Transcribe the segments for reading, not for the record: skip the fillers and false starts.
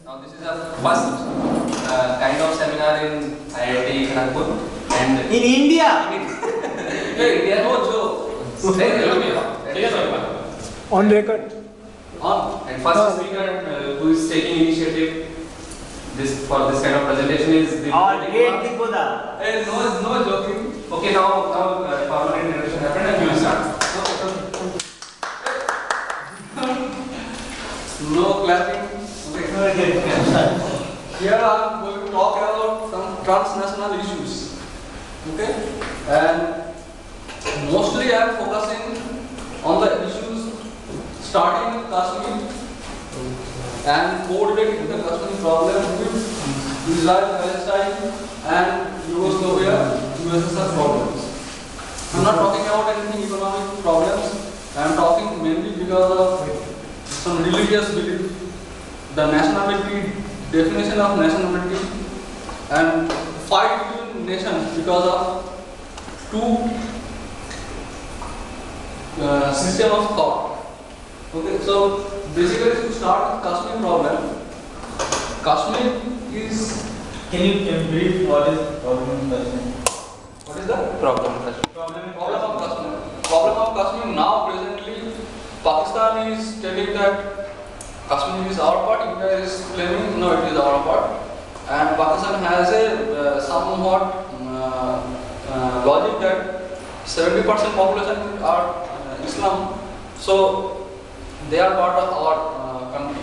Now this is our first kind of seminar in IIT Kanpur and in India. India no joke. On record. On and first speaker who is taking initiative for this kind of presentation is the no joking. Okay, now formal introduction happened and you will start. No clapping. Here I am going to talk about some transnational issues. Okay, and mostly I am focusing on the issues starting with Kashmir and correlating the Kashmir problem with Israel, Palestine, and Yugoslavia, USSR problems. I am not talking about anything economic problems. I am talking mainly because of some religious belief, the nationality, definition of nationality, and fight between nations because of two system of thought. Okay, so basically to start with Kashmir problem, Kashmir is. Can you brief what is problem in Kashmir? What is the problem of Kashmir? Problem of Kashmir. Problem of Kashmir now presently, Pakistan is telling that Kashmir is our part, India is claiming no, it is our part, and Pakistan has a somewhat logic that 70% population are Islam, so they are part of our country.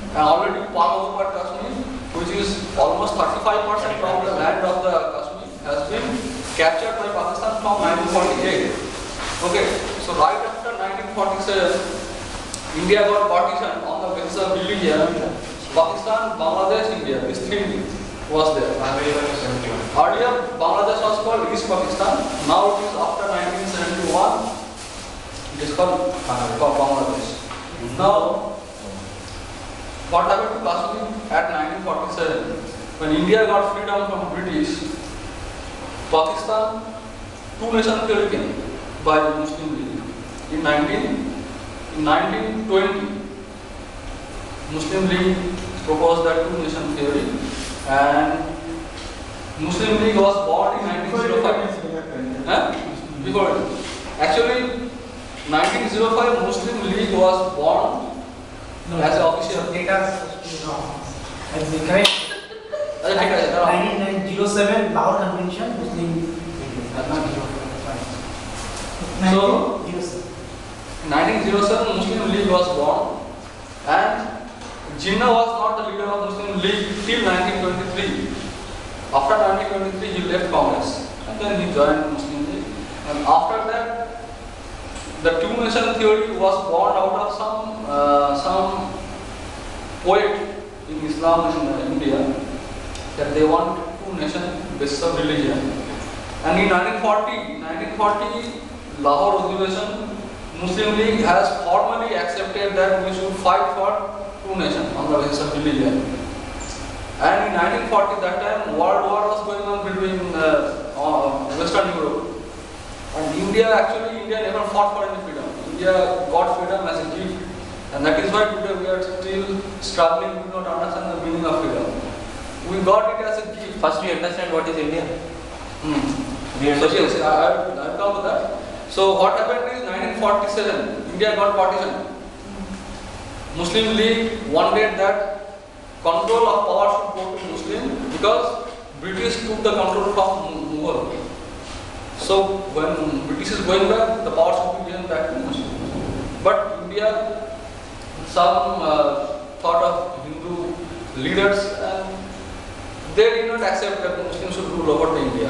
And already part of our Kashmir, which is almost 35% of the land of the Kashmir, has been captured by Pakistan from 1948. Okay, so right after 1947, India got partition on the basis of religion. Pakistan, Bangladesh, India, these three was there. Earlier, Bangladesh was called East Pakistan. Now it is after 1971. It is called Bangladesh. Now, what happened to Kashmir at 1947? When India got freedom from British, Pakistan, two nation theory came by Muslim League. In 1920, Muslim League proposed that two nation theory, and Muslim League was born in 1905. Before it. Actually, 1905 Muslim League was born as an official. Data is wrong. As the correct. 1907 Lahore Convention, Muslim League. So, 1907 Muslim League was born, and Jinnah was not the leader of Muslim League till 1923. After 1923 he left Congress and then he joined Muslim League, and after that the two nation theory was born out of some poet in Islam in India that they want two nation basis of religion. And in 1940 Lahore Resolution, Muslim League has formally accepted that we should fight for two nations on the basis of religion. And in 1940, that time World War was going on between Western Europe and India. Actually, India never fought for any freedom. India got freedom as a gift, and that is why today we are still struggling to not understand the meaning of freedom. We got it as a gift. First, we understand what is India. So yes, I'll come to that. So what happened is 1947, India got partition. Muslim League wanted that control of power should go to Muslim because British took the control from Mughal. So when British is going back, the power should be given back to Muslim. But India, some thought of Hindu leaders, and they did not accept that Muslims should rule over India.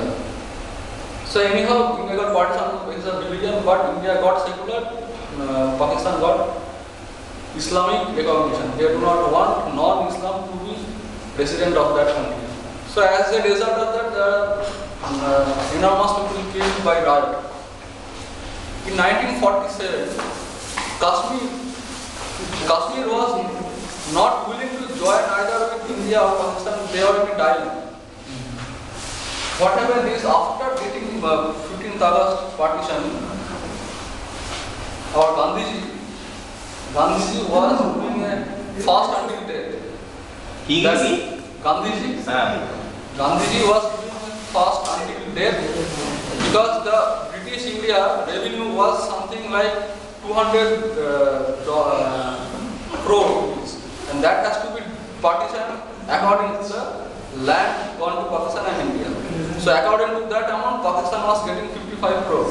So anyhow, India got partition on the basis of religion, but India got secular, Pakistan got Islamic recognition. They do not want non-Islam to be president of that country. So as a result of that, there are enormous people killed by riot. In 1947, Kashmir was not willing to join either with India or Pakistan. They were in dying. What happened is, after getting 15th August partition, our Gandhiji was doing a fast until death. Gandhiji was giving fast until death because the British India revenue was something like 200 crore rupees, and that has to be partitioned according to the land gone to Pakistan and India. So according to that amount, Pakistan was getting 55 crore,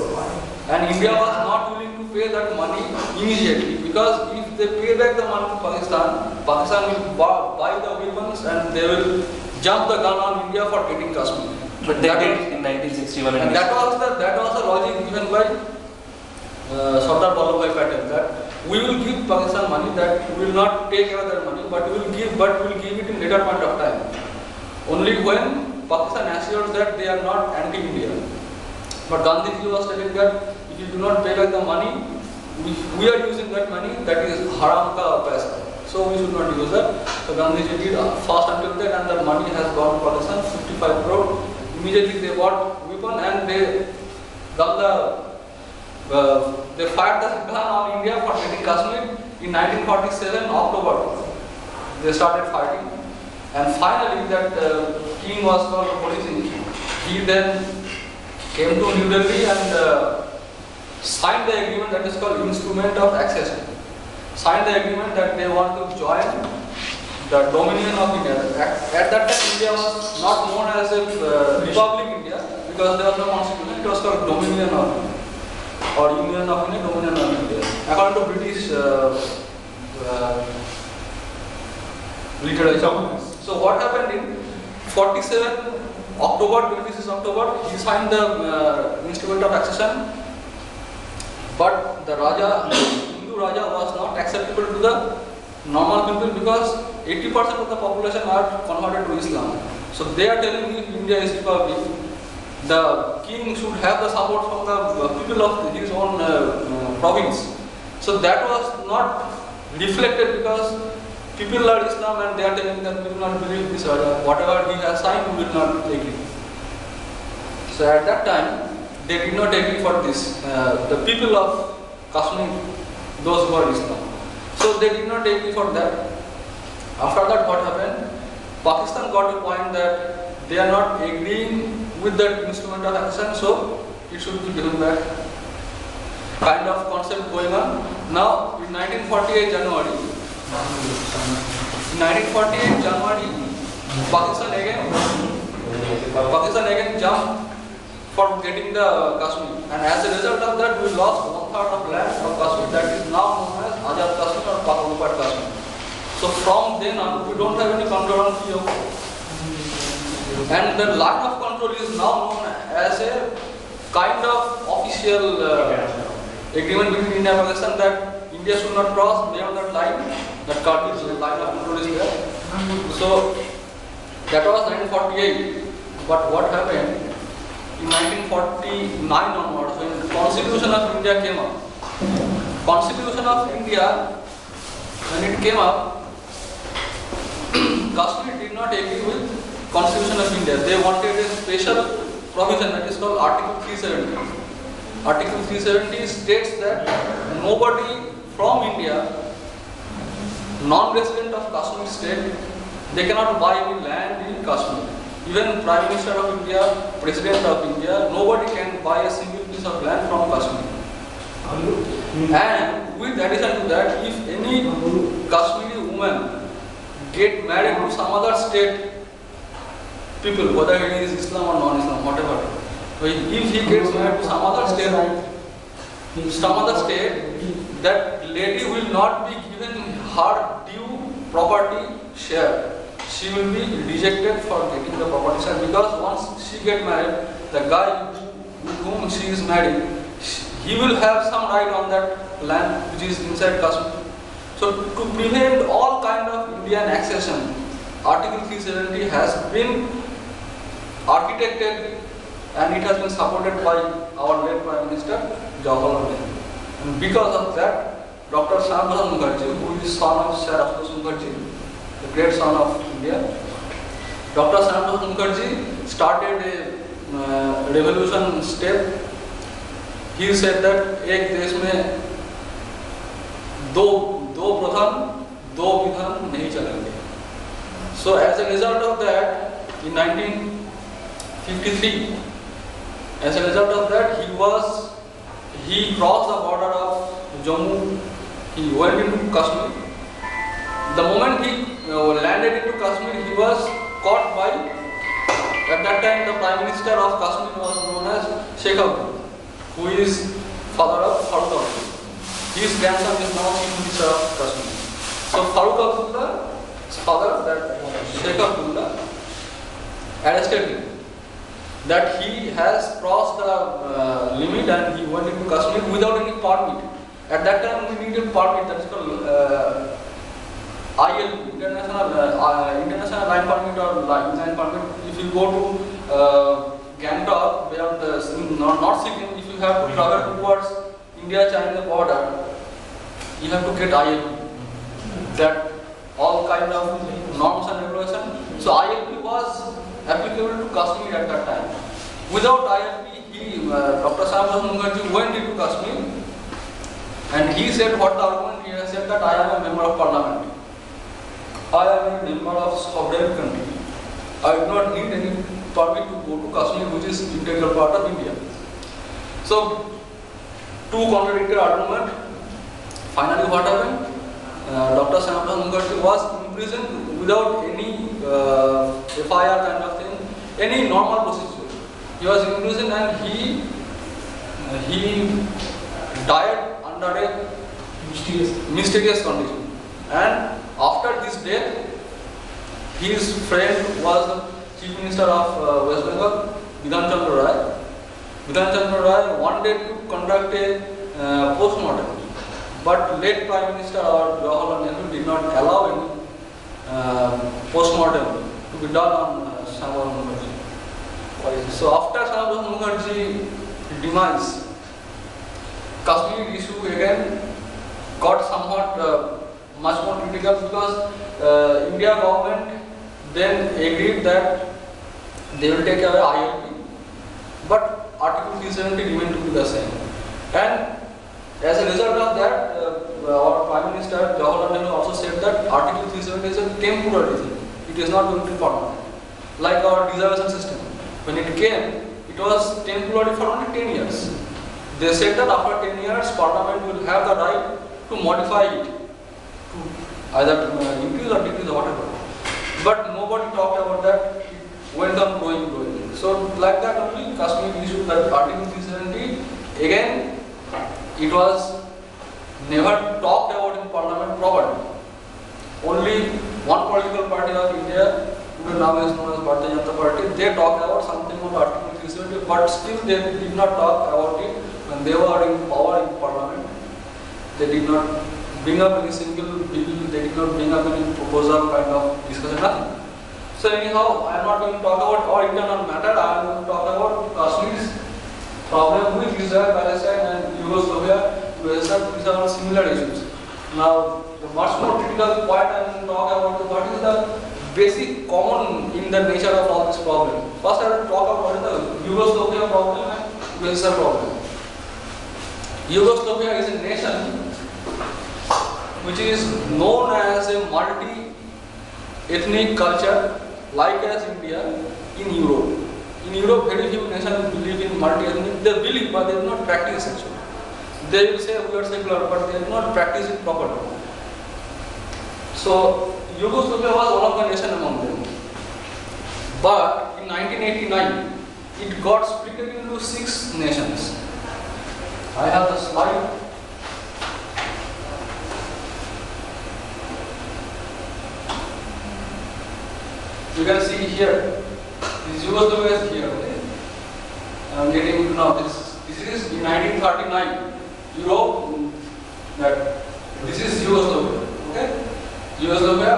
and India was not willing to pay that money immediately, because if they pay back the money to Pakistan, Pakistan will buy the weapons and they will jump the gun on India for getting Kashmir. But they did in 1961. And that was the logic given by Sardar Vallabhbhai Patel, that we will give Pakistan money, that we will not take away their money, but we will give it in later point of time. Only when Pakistan assures that they are not anti-India. But Gandhiji was telling that if you do not pay back the money, we are using that money, that is haram ka paisa. So we should not use that. So Gandhiji did fast until that, and the money has gone to Pakistan, 55 crore. Immediately they bought weapon and they fired the gun on India for getting Kashmir. In 1947 October, they started fighting, and finally that king was called Policy. He then came to New Delhi and signed the agreement that is called Instrument of Accession. Signed the agreement that they want to join the dominion of India. At that time, India was not known as a Republic India because there was no constitution. It was called Dominion or Union of India, Dominion of India, according to British literature. So what happened in 47 October, 26 October, he signed the Instrument of Accession, but the Raja, Hindu Raja, was not acceptable to the normal people because 80% of the population are converted to Islam. So they are telling if India is Republic, the king should have the support from the people of his own province. So that was not reflected because people are Islam and they are telling that we will not believe this Raja. Whatever he has signed, we will not agree. So at that time, they did not agree for this. The people of Kashmir, those who are Islam. So they did not agree for that. After that, what happened? Pakistan got a point that they are not agreeing with that Instrument of Accession, so it should be given back. Kind of concept going on. Now, in 1948 January, Pakistan again jumped for getting the Kashmir, and as a result of that, we lost 1/3 of land of Kashmir that is now known as Azad Kashmir or Pak-occupied Kashmir. So from then on, we don't have any control on PO. And the line of control is now known as a kind of official agreement between India and Pakistan that India should not cross beyond that line. That Kargil line of control is there. So that was 1948. But what happened in 1949 onwards, when the Constitution of India came up? Constitution of India, when it came up, Kashmir did not agree with Constitution of India. They wanted a special provision that is called Article 370. Article 370 states that nobody from India, non-resident of Kashmir state, they cannot buy any land in Kashmir. Even Prime Minister of India, President of India, nobody can buy a single piece of land from Kashmir. And with addition to that, if any Kashmiri woman get married to some other state people, whether he is Islam or non-Islam, whatever, if he gets married to some other state, that lady will not be given her due property share. She will be rejected for getting the property share because once she gets married, the guy with whom she is married, he will have some right on that land which is inside Kashmir. So to prevent all kind of Indian accession, Article 370 has been architected and it has been supported by our late Prime Minister Jawaharlal Nehru. And because of that, Dr. Shyam Mukherjee, who is son of Sir Afshutosh Mukherjee, the great son of India, Dr. Shyam Mukherjee started a revolution step. He said that एक देश में दो प्रधान दो विधान नहीं चलेंगे. So as a result of that, in 1953, as a result of that, he crossed the border of Jammu. He went into Kashmir. The moment he landed into Kashmir, he was caught by, at that time the Prime Minister of Kashmir was known as Sheikh Abdul, who is father of Farooq Abdul. His grandson is now Chief Minister of Kashmir. So Farooq Abdullah's father, that Sheikh Abdullah, arrested him. That he has crossed the limit and he went into Kashmir without any permit. At that time we needed permit, that is called IL, International Line Permit or Line Permit. If you go to Gangtok, beyond the North Sikkim, if you have to travel towards India-China border, you have to get ILP. That all kind of norms and regulations. So ILP was applicable to Kashmir at that time. Without ILP, Dr. Shyam Mukherjee went into Kashmir and he said what the argument he has said, that I am a member of parliament. I am a member of sovereign country. I do not need any permit to go to Kashmir, which is integral part of India. So, two contradictory arguments. Finally, what happened? Dr. Shyam Mukherjee was imprisoned without any FIR kind of thing, any normal procedure. He was imprisoned and he died under a mysterious condition. And after this death, his friend was the Chief Minister of West Bengal, Bidhan Chandra Rai. Bidhan Chandra Rai wanted to conduct a post-mortem, but late Prime Minister Jawaharlal Nehru did not allow any post-mortem to be done on Shyam Mukherjee. So after Shyam Mukherjee demise, Kashmir issue again got somewhat much more critical, because India government then agreed that they will take away ILP, but Article 370 remained to be the same. And as a result of that, our Prime Minister Jawaharlal Nehru also said that Article 370 is a temporary thing. It is not going to be permanent. Like our reservation system. When it came, it was temporary for only 10 years. They said that after 10 years, Parliament will have the right to modify it, to either increase or decrease or whatever. But nobody talked about that. It went on growing. So like that only, Kashmir issued that Article 370. Again, it was never talked about in Parliament properly. Only one political party of India, who now is known as Bharatiya Janata Party, they talked about something about Article 370, but still they did not talk about it when they were in power in Parliament. They did not bring up any single bill, they did not bring up any proposal kind of discussion, nothing. So anyhow, I am not going to talk about our internal matter, I am going to talk about Kashmir's problem with Israel, Palestine and Yugoslavia, USSR. These are all similar issues. Now, the much more critical point I am going to talk about is what is the basic common in the nature of all this problem. First I will talk about what is the Yugoslavia problem and USSR problem. Yugoslavia is a nation which is known as a multi-ethnic culture, like as India in Europe. In Europe, very few nations believe in multi-ethnic. They believe, but they do not practice actually. They will say we are secular, but they do not practice it properly. So Yugoslavia was one of the nations among them. But in 1989, it got split into 6 nations. I have the slide. You can see here, this Yugoslavia is here. Okay? I am getting now this is in 1939. Europe, that this is Yugoslavia. Okay? Yugoslavia,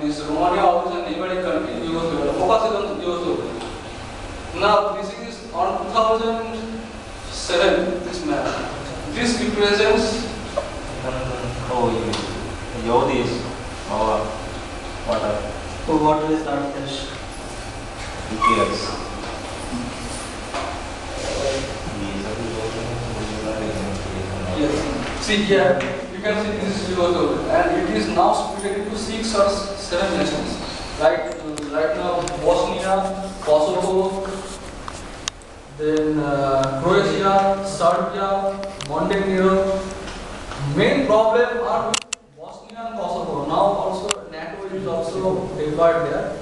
this Romania, all is a neighboring country. Yugoslavia. Focus is on Yugoslavia. Now this is on 2007. This map. This represents. Yodis or water. So water is not fish. Yes. Yes. See here, you can see this is Yugoslavia, and it is now split into 6 or 7 nations. Right now, Bosnia, Kosovo, then Croatia, Serbia, Montenegro. Main problem are with Bosnia and Kosovo. Now also NATO is also deployed there.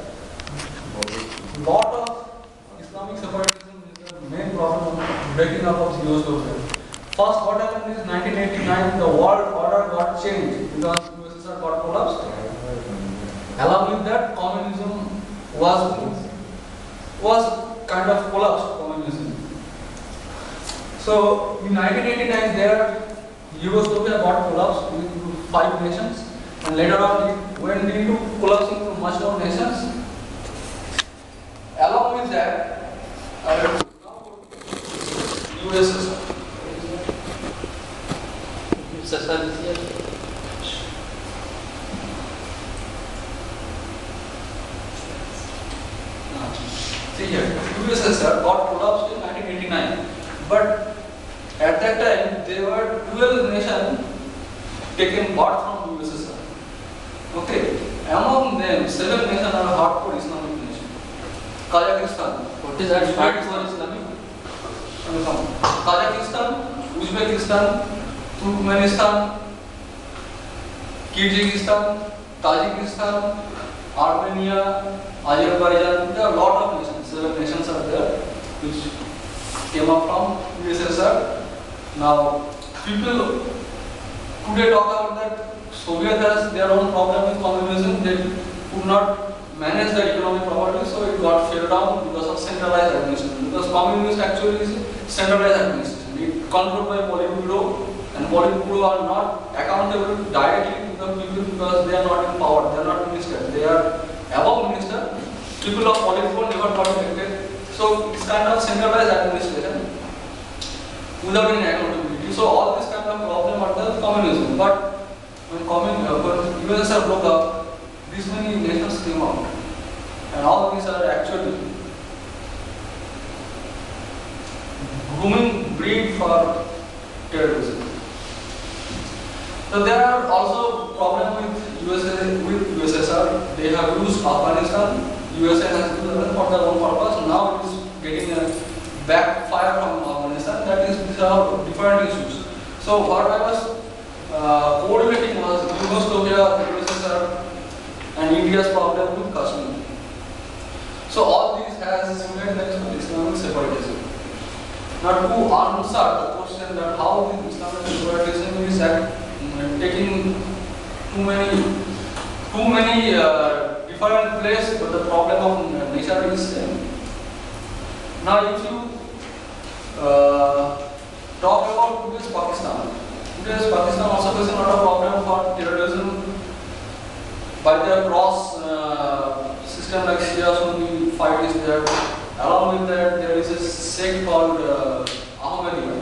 Lot of Islamic separatism is the main problem of breaking up of Yugoslavia. First, what happened is 1989, the world order got changed because USSR got collapsed. Along with that, communism was kind of collapsed. Communism. So in 1989, there Yugoslavia got collapsed into 5 nations, and later on it went into collapsing to much more nations. Along with that, USSR. See here, USSR got collapsed in 1989, but at that time there were 12 nations taken part from USSR. Okay, among them 7 nations are hardcore Islamic nations. Kazakhstan. What is that hardcore Islamic? Kazakhstan, Uzbekistan, Turkmenistan, Kyrgyzstan, Tajikistan, Armenia, Azerbaijan. There are a lot of nations. 7 nations are there which came up from USSR. Now, people today talk about that Soviet has their own problem with communism. They could not manage the economy properly, so it got shut down because of centralized administration. Because communism actually is centralized administration. It controlled by Politburo, and Politburo are not accountable directly to the people because they are not in power. They are not ministers. They are above minister. People of Politburo never got elected. So it's kind of centralized administration without any accountability. So all this kind of problem are the communism. But when USSR broke up, these many nations came out, and all these are actually grooming breed for terrorism. So there are also problems with USSR. They have used Afghanistan. USA has used it for their own purpose. Now it is getting a backfire from Afghanistan. That is, these are different issues. So what I was coordinating was Yugoslavia, USSR, and India's problem with Kashmir. So all these has similar lines with Islamic separatism. Now to answer the question that how this Islamic separatism is taking too many different places, but the problem of nature is same. Now if you talk about today's Pakistan also facing a lot of problem for terrorism by their cross system like Shia Sunni fight is there. Along with that, there is a sect called Ahmadiyya.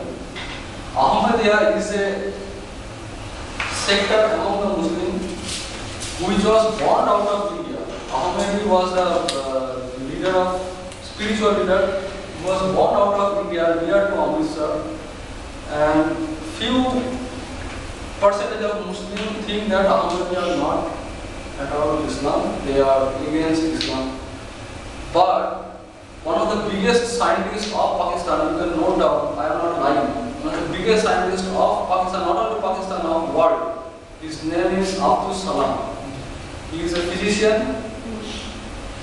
Ahmadiyya is a sector among the Muslims which was born out of India. Ahmadi was the leader spiritual leader, who was born out of India near to Amritsar, and few percentage of Muslims think that Ahmadiyya are not at all Islam, they are against Islam. But one of the biggest scientists of Pakistan, you can note down, I am not lying, one of the biggest scientists of Pakistan, not only Pakistan, of the world, his name is Abdul Salam. He is a physician.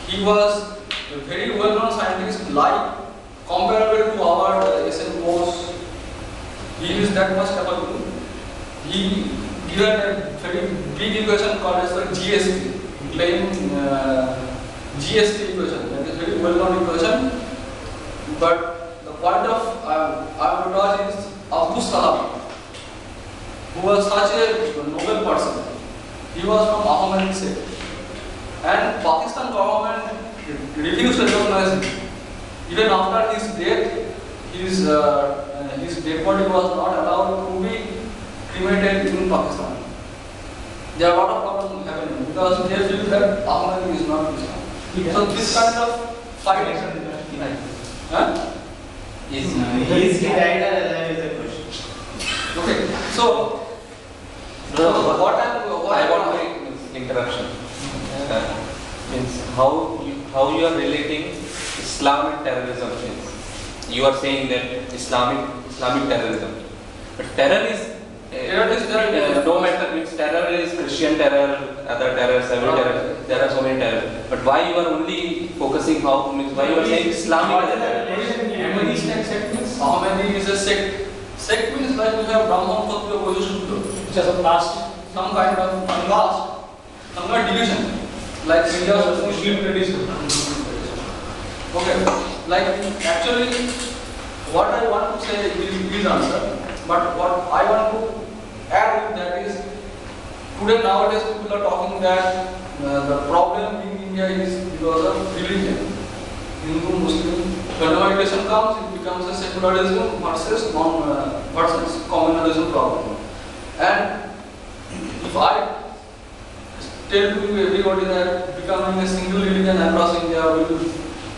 He was a very well-known scientist, like comparable to our SM Bose. He is that much capable. He given a very big equation called as the GST, claim GST equation. That is very well-known equation. But the point of I would touch is Abdul Salam, who was such a noble person. He was from Ahmadi sect, and Pakistan government refused to recognize him. Even after his death, his dead body was not allowed to be cremated in Pakistan. There are a lot of problems happening because they feel that Ahmadi is not Islam. Yes. So this kind of fight is huh? Is he died or alive is a question. Okay, so what I want to make interruption. Means how you are relating Islam and terrorism. Means you are saying that Islamic terrorism, but terror is no matter, means terror is Christian terror, other terror, civil terror. There are so many terror. But why you are only focusing how, means why you are saying Islamic as a terror? Ahmadi is a sect. Sect means like we have Brahman, Kshatriya, Vaishya, Shudra. Which is a caste. Some kind of caste, some kind of division. Like India's Muslim tradition. Okay. Like actually, what I want to say is please answer. But what I want to add with that is, today nowadays people are talking that the problem in India is because of religion. Hindu, Muslim, when division comes, it becomes a secularism versus communalism problem. And if I tell to everybody that becoming a single religion across India will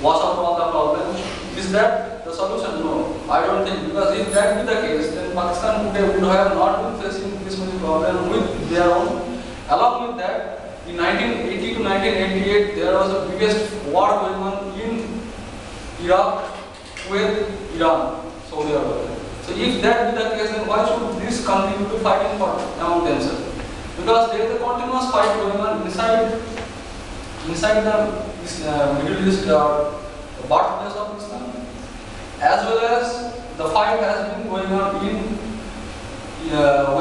wash out all the problems, is that the solution? No, I don't think, because if that be the case, then Pakistan today would have not been facing this many problems with their own. Along with that, in 1980 to 1988, there was the biggest war going on in Iraq with Iran, Saudi Arabia. So if that be the case, then why should this country be fighting for among themselves? Because there is a continuous fight going on inside the Middle East, the birthplace of Islam, as well as the fight has been going on in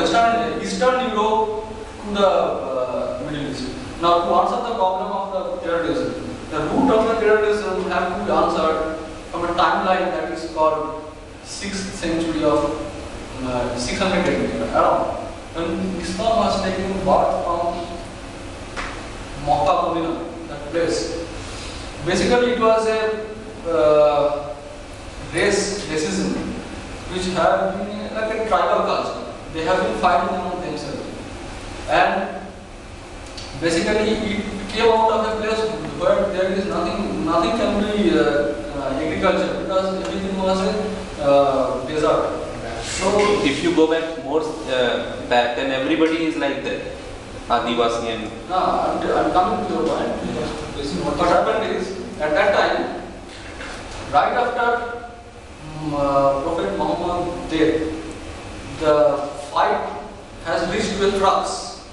Eastern Europe to the Middle East. Now, to answer the problem of the terrorism, the root of the terrorism have to be answered from a timeline that is called 6th century of 600 AD, around when Islam was taken birth from Makkah, Medina, that place. Basically, it was a racism which have been like a tribal culture. They have been fighting among themselves, and basically it came out of a place where there is nothing can be agriculture, because everything was a desert. So if you go back more back, then everybody is like that, Adivasi and. No, I'm coming to your point. What happened is, at that time, right after Prophet Muhammad's death, the fight has reached to the crux,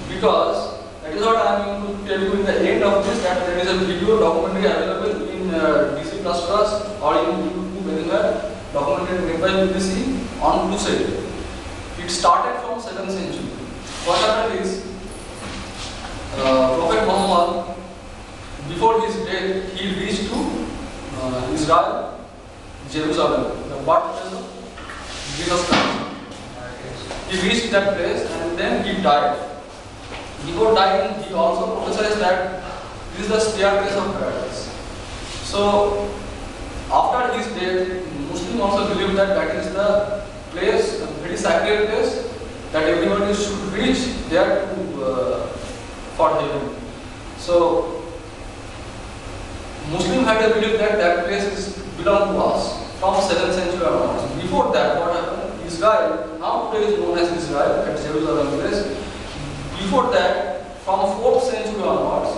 because that is what I am going to tell you in the end of this, that there is a video documentary available in DC++ or in YouTube anywhere, documented made by BBC on Crusade. It started from 7th century. What happened is, Prophet Muhammad, before his death, he reached to Israel, Jerusalem, the birthplace of Jesus Christ. He reached that place and then he died. Before dying, he also prophesied that this is the staircase of paradise. So, after his death, Muslims also believe that that is the place, a very sacred place, that everybody should reach there to for heaven. So, Muslim had a belief that that place is belong to us from 7th century onwards. Before that, what happened? Israel, now today is known as Israel, at Jerusalem place. Before that, from 4th century onwards,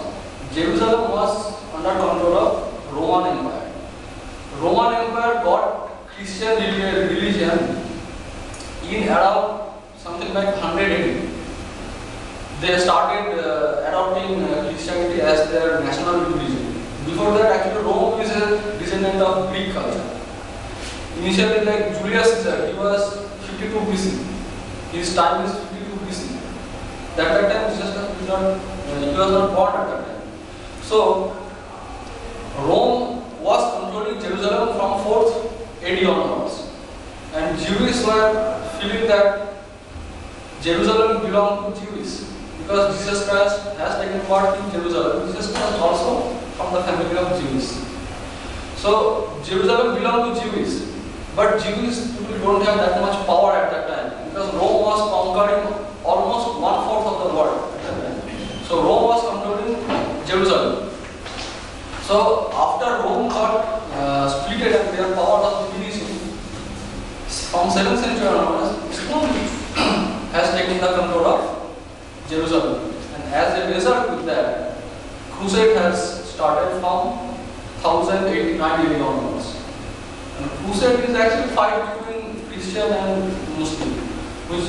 Jerusalem was under control of Roman Empire. Roman Empire got Christian religion in around something like 100 AD. They started adopting Christianity as their national religion. Before that, actually Rome is a descendant of Greek culture. Initially, like Julius Caesar, he was 52 BC. His time is 52 BC. That time Jesus was not born at that time. So, Rome was controlling Jerusalem from 4th AD onwards. And Jews were feeling that Jerusalem belonged to Jews, because Jesus Christ has taken part in Jerusalem. Jesus Christ also from the family of Jews. So Jerusalem belonged to Jews, but Jewish people don't have that much power at that time, because Rome was conquering almost 1/4 of the world at that time. So Rome was controlling Jerusalem. So after Rome got split and their power was diminishing, from 7th century onwards, Islam has taken the control of Jerusalem, and as a result with that, crusade has started from 1089 AD onwards. And crusade is actually fight between Christian and Muslim, which